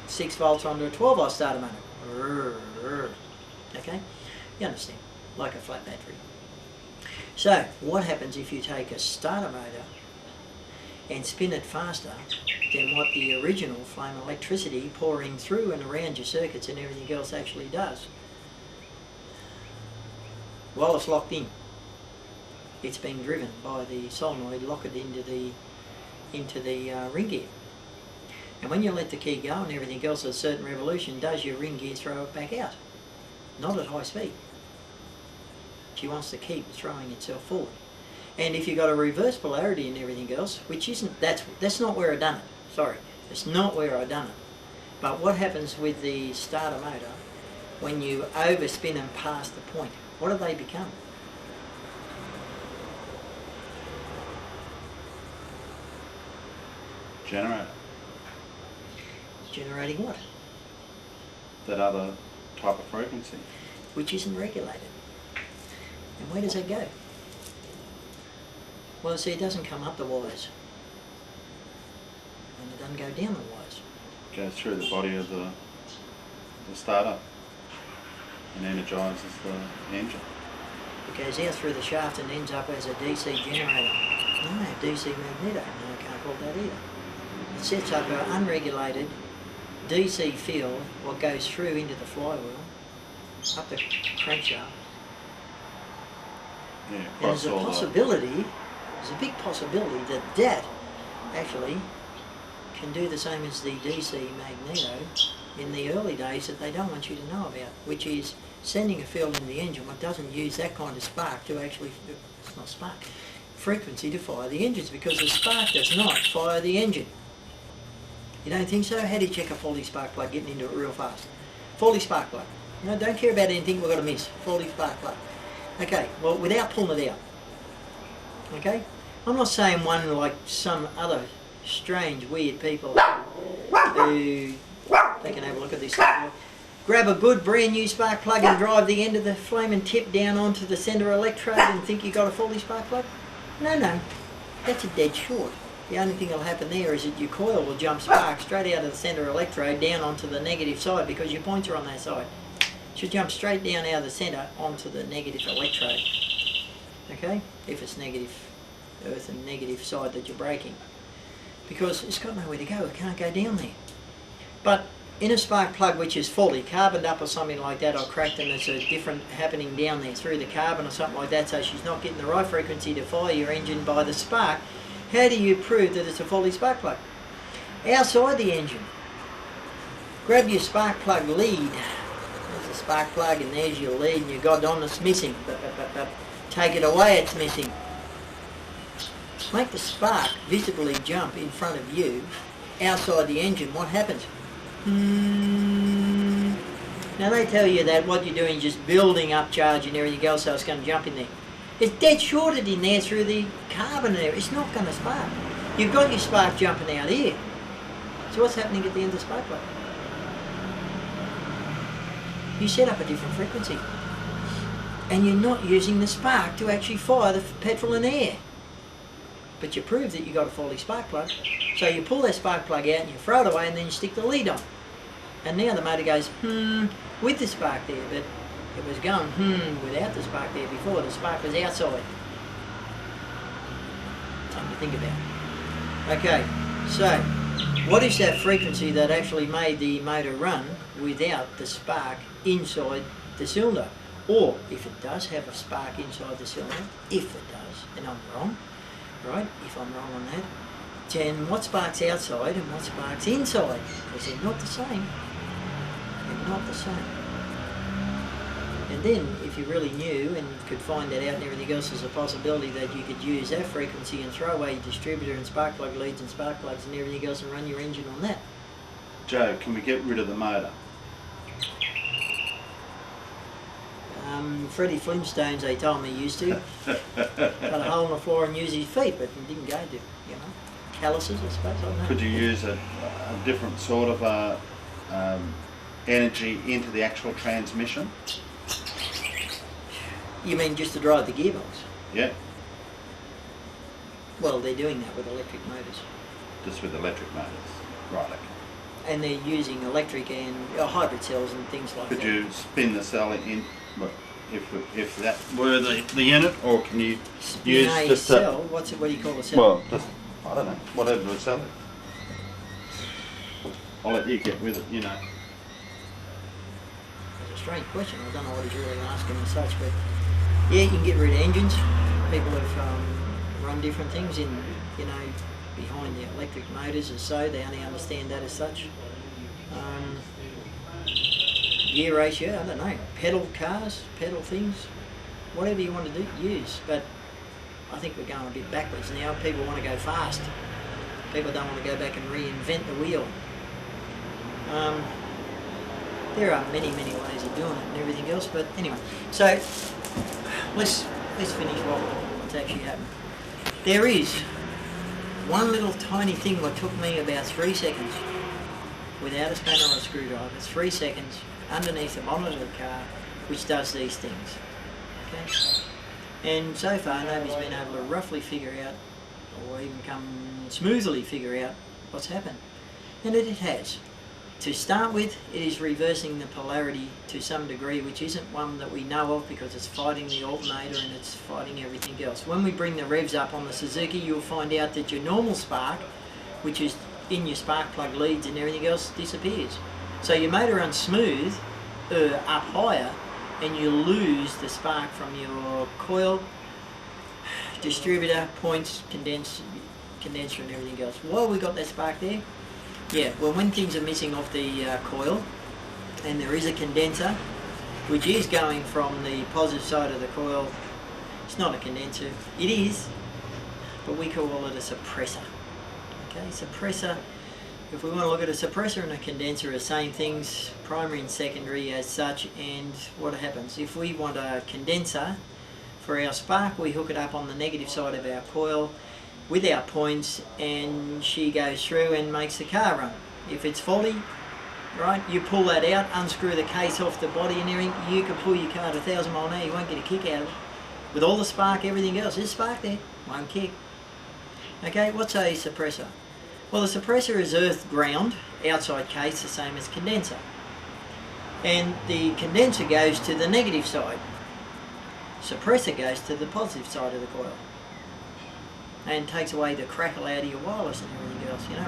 6 volts onto a 12 volt starter motor? Okay? You understand? Like a flat battery. So, what happens if you take a starter motor and spin it faster than what the original flame electricity pouring through and around your circuits and everything else actually does? While it's locked in, it's being driven by the solenoid, lock it into the ring gear. And when you let the key go and everything else at a certain revolution, does your ring gear throw it back out? Not at high speed. She wants to keep throwing itself forward. And if you've got a reverse polarity and everything else, which isn't, that's not where I done it. Sorry, it's not where I done it. But what happens with the starter motor when you overspin them past the point? What do they become? Generator. Generating what? That other type of frequency. Which isn't regulated. And where does it go? Well, see, it doesn't come up the wires. And it doesn't go down the wires. It goes through the body of the starter and energises the engine. It goes out through the shaft and ends up as a DC generator. No, DC magneto. No, I can't call that either. It sets up an unregulated DC field, what goes through into the flywheel, up the crankshaft. Yeah, And there's a possibility, there's a big possibility that actually can do the same as the DC magneto in the early days that they don't want you to know about, which is sending a field in the engine but doesn't use that kind of spark to actually, it's not spark, frequency to fire the engines, because the spark does not fire the engine. You don't think so? How do you check a faulty spark plug getting into it real fast? Faulty spark plug. No, don't care about anything we've got to miss. Faulty spark plug. Okay, well, without pulling it out. Okay? I'm not saying one like some other strange, weird people who, they can have a look at this stuff. grab a good brand new spark plug and drive the end of the flaming tip down onto the centre electrode and think you got a faulty spark plug? No, that's a dead short. The only thing that'll happen there is that your coil will jump spark straight out of the centre electrode down onto the negative side because your points are on that side. It should jump straight down out of the centre onto the negative electrode. Okay? If it's negative earth and negative side that you're braking. Because it's got nowhere to go, it can't go down there. But in a spark plug which is faulty, carboned up or something like that, or cracked, and there's a different happening down there through the carbon or something like that, so she's not getting the right frequency to fire your engine by the spark, how do you prove that it's a faulty spark plug? Outside the engine, grab your spark plug lead. There's a spark plug and there's your lead and your goddamn's missing. Take it away, it's missing. Make the spark visibly jump in front of you outside the engine. What happens? Now they tell you that what you're doing is just building up charge and everything else, so it's going to jump in there. It's dead shorted in there through the carbon there. It's not going to spark. You've got your spark jumping out here. So what's happening at the end of the spark plug? You set up a different frequency. And you're not using the spark to actually fire the petrol and air. But you prove that you got a faulty spark plug. So you pull that spark plug out and you throw it away and then you stick the lead on. And now the motor goes, with the spark there, but it was going, without the spark there before. The spark was outside. Something to think about. Okay, so what is that frequency that actually made the motor run without the spark inside the cylinder? Or if it does have a spark inside the cylinder, if it does, and I'm wrong, right, if I'm wrong on that, then what spark's outside and what spark's inside? Because they're not the same. They're not the same. And then, if you really knew and could find that out and everything else, there's a possibility that you could use that frequency and throw away your distributor and spark plug leads and spark plugs and everything else and run your engine on that. Joe, can we get rid of the motor? Freddie Flintstones, they told me, used to. Cut a hole in the floor and use his feet, but he didn't go to, calluses, I suppose, I don't know. Could you use a different sort of energy into the actual transmission? You mean just to drive the gearbox? Yeah. Well, they're doing that with electric motors. Just with electric motors. Right, okay. And they're using electric and hybrid cells and things like that. Could you spin the cell in, if that were the unit, or can you use a just cell? What do you call a cell? Well, just, I don't know, whatever the cell is. I'll let you get with it, It's a strange question. I don't know what he's really asking and such, but yeah, you can get rid of engines. People have run different things in, behind the electric motors or so. They only understand that as such. Gear ratio, I don't know. Pedal cars, pedal things, whatever you want to use. But I think we're going a bit backwards now. People want to go fast. People don't want to go back and reinvent the wheel. There are many ways of doing it and everything else, but anyway. So let's finish what's actually happened. There is one little tiny thing that took me about 3 seconds without a spanner or a screwdriver. 3 seconds underneath the bonnet of the car, which does these things. Okay? And so far nobody's been able to roughly figure out, or even smoothly figure out what's happened. And it has. To start with, it is reversing the polarity to some degree, which isn't one that we know of because it's fighting the alternator and it's fighting everything else. When we bring the revs up on the Suzuki, you'll find out that your normal spark, which is in your spark plug leads and everything else, disappears. So your motor runs smooth, up higher, and you lose the spark from your coil, distributor, points, condenser and everything else. Why have we got that spark there? Yeah, well, when things are missing off the coil, and there is a condenser, which is going from the positive side of the coil, it's not a condenser, it is, but we call it a suppressor. Okay, suppressor, if we want to look at a suppressor and a condenser as same things, primary and secondary as such, and what happens? If we want a condenser for our spark, we hook it up on the negative side of our coil with our points, and she goes through and makes the car run. If it's faulty, right? You pull that out, unscrew the case off the body and everything, you can pull your car at 1,000 mile an hour, you won't get a kick out of it. With all the spark, everything else, there's spark there, won't kick. Okay, what's a suppressor? Well, the suppressor is earth ground, outside case, the same as condenser. And the condenser goes to the negative side. Suppressor goes to the positive side of the coil. And takes away the crackle out of your wireless and everything else, you know.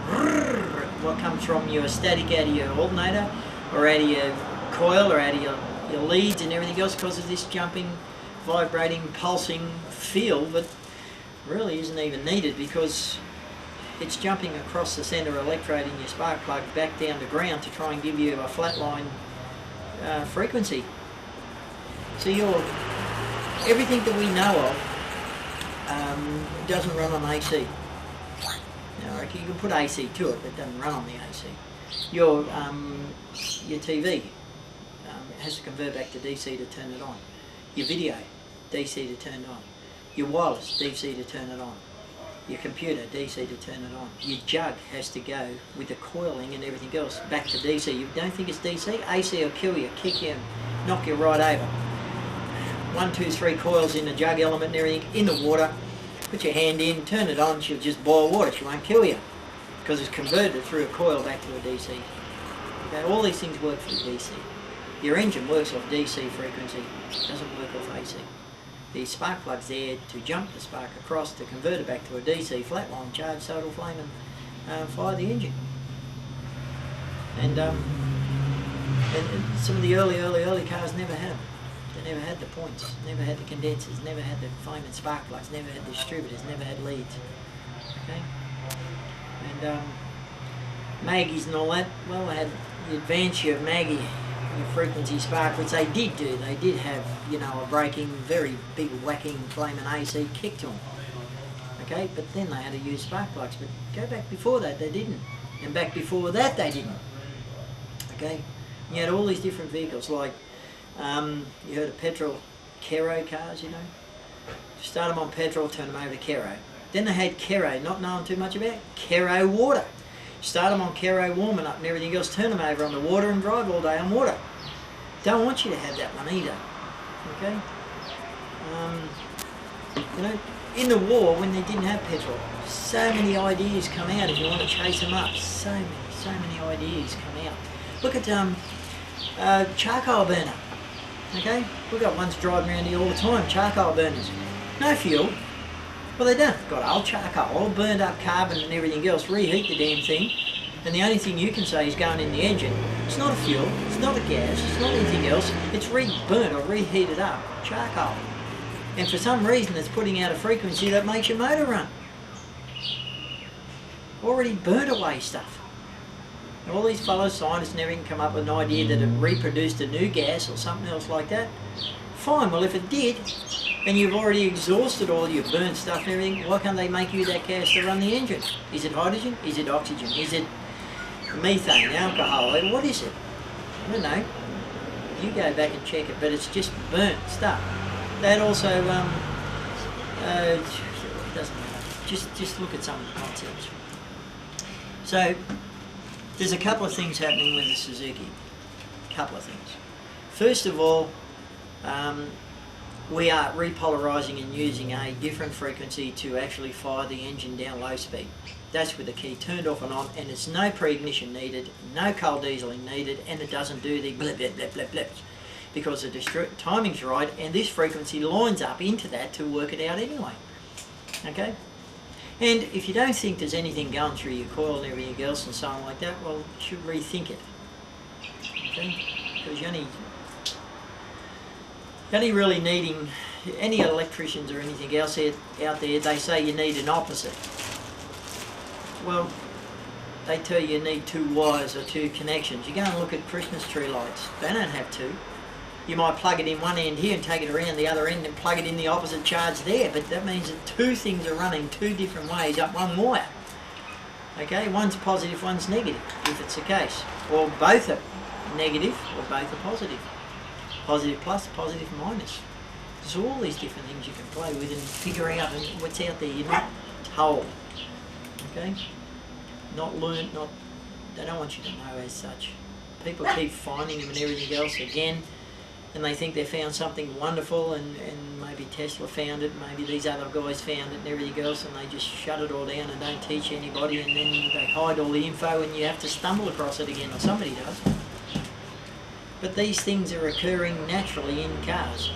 What comes from your static out of your alternator, or out of your coil, or out of your leads and everything else, causes this jumping, vibrating, pulsing feel that really isn't even needed, because it's jumping across the centre electrode in your spark plug back down to ground to try and give you a flatline frequency. So everything that we know of doesn't run on AC. Now, you can put AC to it, but it doesn't run on the AC. Your TV has to convert back to DC to turn it on. Your video, DC to turn it on. Your wireless, DC to turn it on. Your computer, DC to turn it on. Your jug has to go with the coiling and everything else back to DC. You don't think it's DC? AC will kill you, kick you, knock you right over. 1, 2, 3 coils in the jug element and everything, in the water. Put your hand in, turn it on, she'll just boil water, she won't kill you. Because it's converted through a coil back to a DC. Okay, all these things work through DC. Your engine works off DC frequency, it doesn't work off AC. The spark plug's there to jump the spark across to convert it back to a DC flatline charge so it'll flame and fire the engine. And some of the early cars never had them. They never had the points, never had the condensers, never had the flaming spark plugs, never had the distributors, never had leads. Okay? And Maggies and all that, well, they had the advantage of Maggie, your frequency spark, which they did do. They did have, you know, a breaking, very big whacking flaming AC kick to them. Okay? But then they had to use spark plugs. But go back before that, they didn't. And back before that, they didn't. Okay? You had all these different vehicles, like you heard of petrol Kero cars, you know. Start them on petrol, turn them over to Kero. Then they had Kero, not knowing too much about Kero water. Start them on Kero warming up and everything else, turn them over on the water and drive all day on water. Don't want you to have that one either. Okay? You know, in the war when they didn't have petrol, so many ideas come out if you want to chase them up. So many ideas come out. Look at charcoal burner. Okay, we've got ones driving around here all the time, charcoal burners. No fuel. Well, they don't. Got old charcoal, all burned up carbon and everything else, reheat the damn thing, and the only thing you can say is going in the engine. It's not a fuel, it's not a gas, it's not anything else, it's re-burnt or reheated up, charcoal. And for some reason it's putting out a frequency that makes your motor run. Already burnt away stuff. All these fellow scientists and everything come up with an idea that it reproduced a new gas or something else like that. Fine, well if it did, and you've already exhausted all your burnt stuff and everything, why can't they make you that gas to run the engine? Is it hydrogen? Is it oxygen? Is it methane, alcohol? What is it? I don't know. You go back and check it, but it's just burnt stuff. That also, it doesn't matter. Just look at some of the concepts. So, there's a couple of things happening with the Suzuki. A couple of things. First of all, we are repolarizing and using a different frequency to actually fire the engine down low speed. That's with the key turned off and on, and it's no pre-ignition needed, no cold dieseling needed, and it doesn't do the blip blip blip blip blips, because the timing's right, and this frequency lines up into that to work it out anyway. Okay? And if you don't think there's anything going through your coil and everything else and so on like that, well, you should rethink it. Okay? Because you're only really needing, any electricians or anything else out there, they say you need an opposite. Well, they tell you need 2 wires or 2 connections. You go and look at Christmas tree lights. They don't have 2. You might plug it in one end here and take it around the other end and plug it in the opposite charge there, but that means that 2 things are running 2 different ways up one wire. Okay, one's positive, one's negative, if it's the case. Or both are negative, or both are positive. Positive plus, positive minus. There's all these different things you can play with and figure out what's out there. You're not told. Okay? Not learned, they don't want you to know as such. people keep finding them and everything else again, and they think they found something wonderful, and maybe Tesla found it, maybe these other guys found it and everything else, and they just shut it all down and don't teach anybody, and then they hide all the info and you have to stumble across it again, or somebody does. But these things are occurring naturally in cars.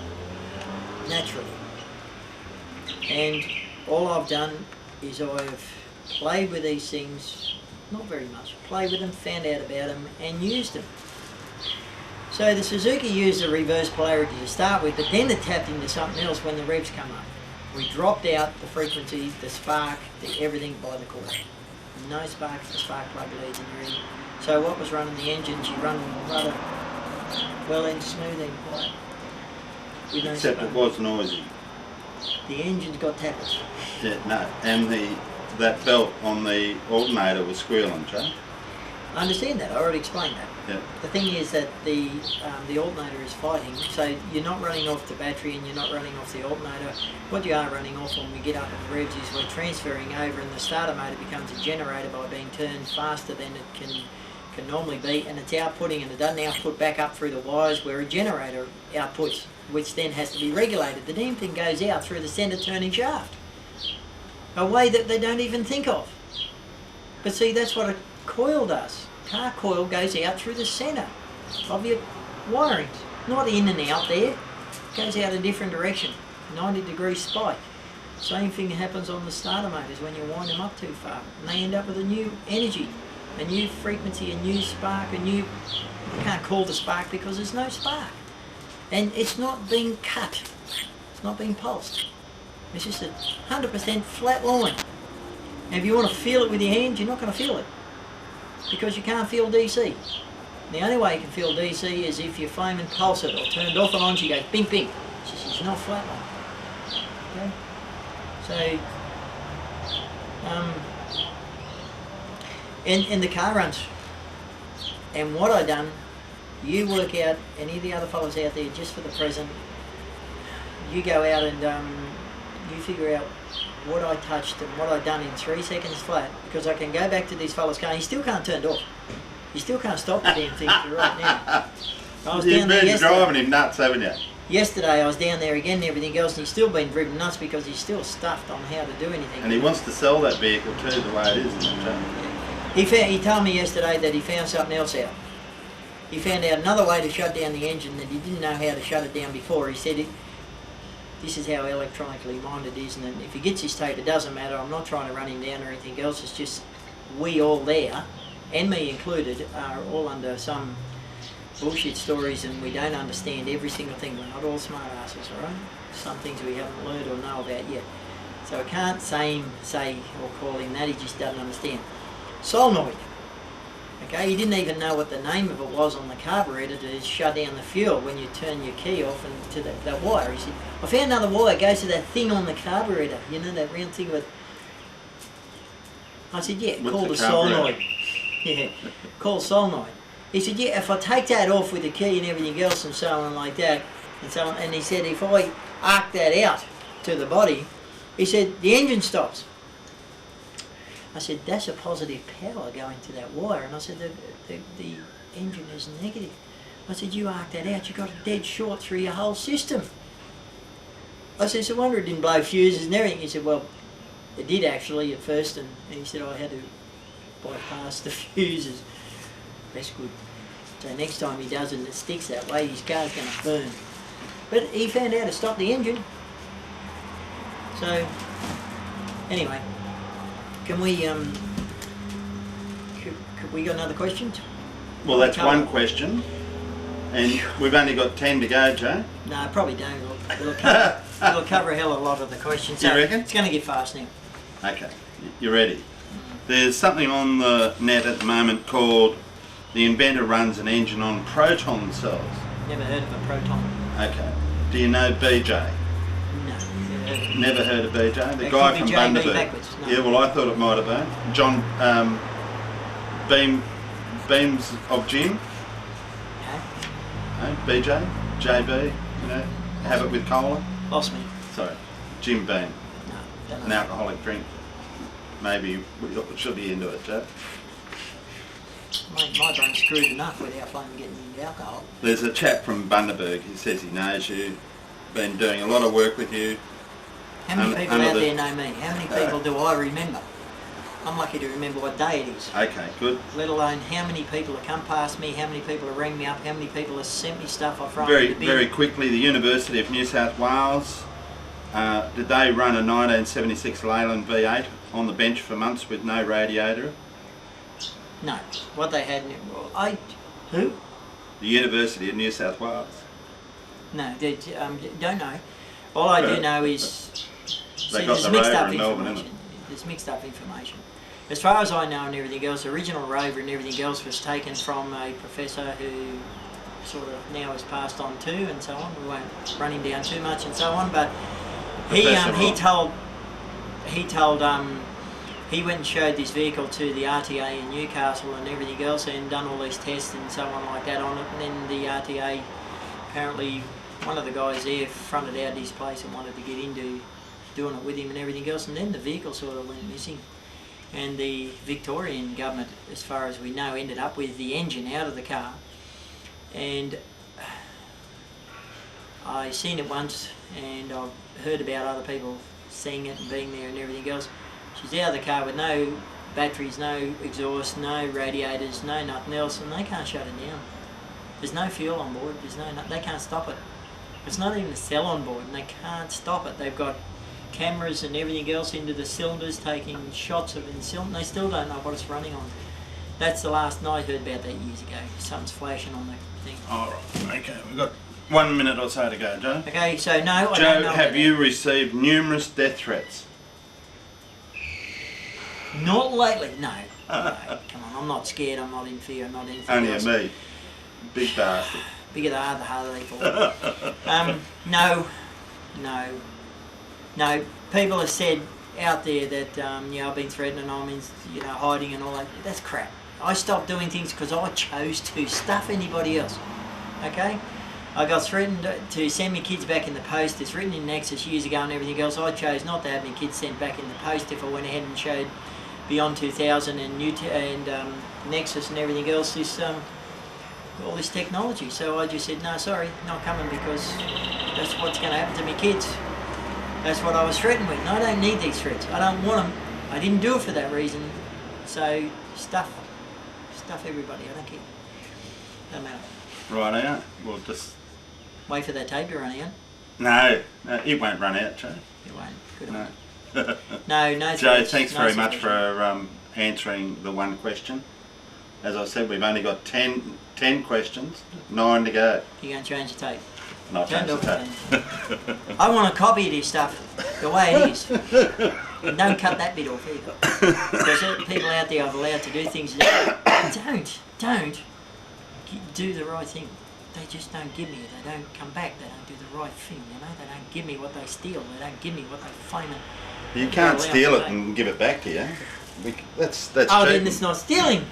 Naturally. And all I've done is I've played with these things, not very much, played with them, found out about them and used them. So the Suzuki used the reverse polarity to start with, but then it tapped into something else when the revs come up. We dropped out the frequency, the spark, the everything by the quarter. No spark, the spark plug leads in your engine. So what was running the engine, she run rather well and smooth and quiet. With no Except spark. it was noisy. The engine's got tappers. Yeah, no, and that belt on the alternator was squealing, Joe. I understand that, I already explained that. Yeah. The thing is that the alternator is fighting, so you're not running off the battery and you're not running off the alternator. What you are running off when we get up in revs is we're transferring over, and the starter motor becomes a generator by being turned faster than it can normally be, and it's outputting, and it doesn't output back up through the wires where a generator outputs, which then has to be regulated. The damn thing goes out through the centre turning shaft, a way that they don't even think of. But see, that's what a coil does. Car coil goes out through the centre of your wirings, not in and out there. It goes out a different direction, 90-degree spike. Same thing happens on the starter motors when you wind them up too far, and they end up with a new energy, a new frequency, a new spark, you can't call the spark because there's no spark. And it's not being cut, it's not being pulsed. It's just a 100% flat line. And if you want to feel it with your hands, you're not going to feel it, because you can't feel DC. The only way you can feel DC is if your flame and pulse it, or turned off and on, so you go bing bing. It's not flat line. Okay? So, and the car runs. And what I done, you work out, any of the other fellas out there, just for the present, you go out and you figure out what I touched and what I done in 3 seconds flat, because I can go back to these fellas' car. He still can't turn it off. You still can't stop the damn thing right now. I was You've down there been yesterday. driving him nuts, haven't you? Yesterday I was down there again and everything else, and he's still been driven nuts because he's still stuffed on how to do anything. And he wants to sell that vehicle too, the way it is, isn't it, Joe? He told me yesterday that he found something else out. He found out another way to shut down the engine that he didn't know how to shut it down before. He said, this is how electronically minded is, and if he gets his tape, it doesn't matter. I'm not trying to run him down or anything else. It's just we all there, and me included, are all under some bullshit stories, and we don't understand every single thing. We're not all smart asses, alright? Some things we haven't learned or know about yet. So I can't say or call him that, he just doesn't understand. Solenoid. Okay, he didn't even know what the name of it was on the carburetor to shut down the fuel when you turn your key off and to that wire. He said, I found another wire, it goes to that thing on the carburetor, you know, that round thing with... I said, yeah, call the solenoid. Yeah, call solenoid. He said, yeah, if I take that off with the key and everything else and so on like that, and so on, and he said, if I arc that out to the body, he said, the engine stops. I said, that's a positive power going to that wire. And I said, the engine is negative. I said, you arc that out, you got a dead short through your whole system. I said, so I wonder it didn't blow fuses and everything. He said, well, it did actually at first. And he said, I had to bypass the fuses. That's good. So next time he does it and it sticks that way, his car's going to burn. But he found out to stop the engine. So, anyway. Can we, could we got another question? Well, that's one question, and we've only got 10 to go, Joe. No, probably don't. It'll cover a hell of a lot of the questions. So You reckon? It's going to get fast now. Okay, you ready? There's something on the net at the moment called the inventor runs an engine on proton cells. Never heard of a proton. Okay. Do you know BJ? No, never heard of it. Never heard of BJ? The It guy could be from JB Bundaberg. backwards, no. Yeah, well, I thought it might have been. John Beams of Jim. Okay. No, BJ, JB, you know, have it with cola. Lost me. Sorry, Jim Beam, No, don't an know. alcoholic drink. Maybe we should be into it, Joe. My brain's screwed enough without bloody getting into alcohol. There's a chap from Bundaberg. He says he knows you. Been doing a lot of work with you. How many people under out the- there know me? How many people do I remember? I'm lucky to remember what day it is. Okay, good. Let alone how many people have come past me, how many people have rang me up, how many people have sent me stuff off. Very quickly, the University of New South Wales, did they run a 1976 Leyland V8 on the bench for months with no radiator? No, what they had. Who? The University of New South Wales. No, they don't know. All I do know is They got there's the mixed rover up in Melbourne, information. There's mixed up information. As far as I know and everything else, the original rover and everything else was taken from a professor who sort of now has passed on too, and so on. We won't run him down too much and so on, but he went and showed this vehicle to the RTA in Newcastle and everything else, and done all these tests and so on like that on it. And then the RTA, apparently one of the guys there fronted out his place and wanted to get into doing it with him and everything else, and then the vehicle sort of went missing. And the Victorian government, as far as we know, ended up with the engine out of the car. And I seen it once, and I've heard about other people seeing it and being there and everything else. She's out of the car with no batteries, no exhaust, no radiators, no nothing else, and they can't shut it down. There's no fuel on board. They can't stop it. It's not even a cell on board, and they can't stop it. They've got cameras and everything else into the cylinders, taking shots of it in the cylinder. They still don't know what it's running on. That's the last night I heard about that years ago. Something's flashing on the thing. Alright, okay, we've got 1 minute or so to go, Joe. Okay, so no, I don't Joe, know. have you received numerous death threats? Not lately, no. No, come on, I'm not scared, I'm not in fear, I'm not anything Only else. me. Big bastard. Bigger the harder they fall. No. People have said out there that I've been threatened and I'm in, hiding and all that. That's crap. I stopped doing things because I chose to stuff anybody else. Okay? I got threatened to send my kids back in the post. It's written in Nexus years ago and everything else. I chose not to have my kids sent back in the post if I went ahead and showed Beyond 2000 and Nexus and everything else all this technology. So I just said, no, sorry, not coming, because that's what's going to happen to my kids. That's what I was threatened with. And I don't need these threats. I don't want them. I didn't do it for that reason. So stuff everybody. I don't care. Doesn't matter. Right out. We'll just... Wait for that tape to run out. No, it won't run out, Joe. It won't. Good on No. you. No Joe, threats, thanks no very much solution. for answering the one question. As I said, we've only got 10 questions, 9 to go. You're going to change the tape. And I'll change the tape. I want a copy of this stuff the way it is. And don't cut that bit off either. Because there are people out there I've allowed to do things that don't do the right thing. They just don't give me it. They don't come back. They don't do the right thing. They don't give me what they steal. They don't give me what they find. You can't steal it and give it back to you. That's Oh, cheating. then it's not stealing.